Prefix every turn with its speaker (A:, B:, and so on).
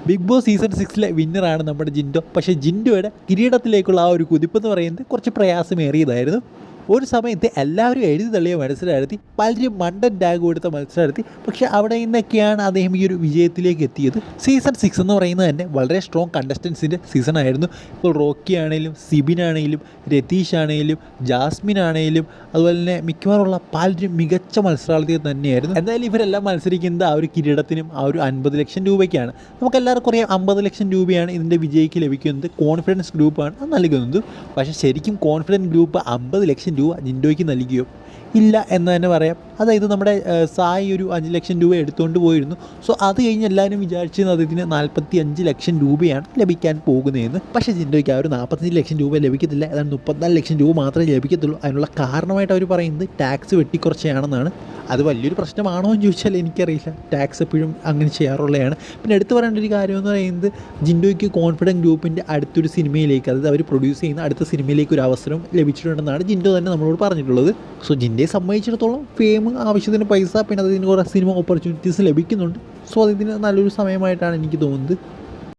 A: Big boss season 6 വിന്നറാണ് നമ്മുടെ ജിൻഡോ. പക്ഷേ ജിൻഡോയുടെ കിരീടത്തിലേക്കുള്ള ആ ഒരു കുതിപ്പെന്ന് പറയുന്നത് കുറച്ച് പ്രയാസമേറിയതായിരുന്നു. ഒരു സമയത്ത് എല്ലാവരും എഴുതി തള്ളിയ മത്സരമായിരുന്നു, പലരും മണ്ടൻ ടാഗ് കൊടുത്ത മത്സരമായിരുന്നു. പക്ഷേ അവിടെ നിന്നൊക്കെയാണ് അദ്ദേഹം ഈ ഒരു വിജയത്തിലേക്ക് എത്തിയത്. സീസൺ 6 എന്ന് പറയുന്നത് തന്നെ വളരെ സ്ട്രോങ് കണ്ടസ്റ്റൻസിൻ്റെ സീസണായിരുന്നു. ഇപ്പോൾ റോക്കി ആണെങ്കിലും, സിബിൻ ആണെങ്കിലും, രതീഷ് ആണെങ്കിലും, ജാസ്മിൻ ആണെങ്കിലും, അതുപോലെ തന്നെ മിക്കവാറുള്ള പലരും മികച്ച മത്സരാർത്ഥികൾ തന്നെയായിരുന്നു. എന്തായാലും ഇവരെല്ലാം മത്സരിക്കുന്നത് ആ ഒരു കിരീടത്തിനും ആ ഒരു 50 ലക്ഷം രൂപയ്ക്കാണ്. നമുക്കെല്ലാവർക്കും അറിയാം 50 ലക്ഷം രൂപയാണ് ഇതിൻ്റെ വിജയിക്ക് ലഭിക്കുന്നത്. കോൺഫിഡൻസ് ഗ്രൂപ്പാണ് അത് നൽകുന്നത്. പക്ഷേ ശരിക്കും കോൺഫിഡൻസ് ഗ്രൂപ്പ് 50 ലക്ഷം രൂപ ജിൻഡോയ്ക്ക് നൽകിയോ? ഇല്ല എന്ന് തന്നെ പറയാം. അതായത് നമ്മുടെ സായി ഒരു 5 ലക്ഷം രൂപ എടുത്തുകൊണ്ട് പോയിരുന്നു. സോ അത് കഴിഞ്ഞ് എല്ലാവരും വിചാരിച്ചിരുന്നത് ഇതിന് 45 ലക്ഷം രൂപയാണ് ലഭിക്കാൻ പോകുന്നതെന്ന്. പക്ഷേ ജിൻഡോയ്ക്ക് ആ ഒരു 45 ലക്ഷം രൂപ ലഭിക്കത്തില്ല. അതാണ് 34 ലക്ഷം രൂപ മാത്രമേ ലഭിക്കത്തുള്ളൂ. അതിനുള്ള കാരണമായിട്ട് അവർ പറയുന്നത് ടാക്സ് വെട്ടിക്കുറച്ചാണെന്നാണ്. അത് വലിയൊരു പ്രശ്നമാണോ എന്ന് ചോദിച്ചാൽ എനിക്കറിയില്ല. ടാക്സ് എപ്പോഴും അങ്ങനെ ചെയ്യാറുള്ളതാണ്. പിന്നെ എടുത്തു പറയേണ്ട ഒരു കാര്യം എന്ന് പറയുന്നത്, ജിൻഡോയ്ക്ക് കോൺഫിഡൻറ്റ് ഗ്രൂപ്പിൻ്റെ അടുത്തൊരു സിനിമയിലേക്ക്, അതായത് അവർ പ്രൊഡ്യൂസ് ചെയ്യുന്ന അടുത്ത സിനിമയിലേക്ക് ഒരു അവസരം ലഭിച്ചിട്ടുണ്ടെന്നാണ് ജിൻഡോ തന്നെ നമ്മളോട് പറഞ്ഞിട്ടുള്ളത്. സോ ജിൻഡയെ സംബന്ധിച്ചിടത്തോളം ഫെയിം, ആവശ്യത്തിന് പൈസ, പിന്നെ അതിന് കുറേ സിനിമ ഓപ്പർച്യൂണിറ്റീസ് ലഭിക്കുന്നുണ്ട്. സോ അതിന് നല്ലൊരു സമയമായിട്ടാണ് എനിക്ക് തോന്നുന്നത്.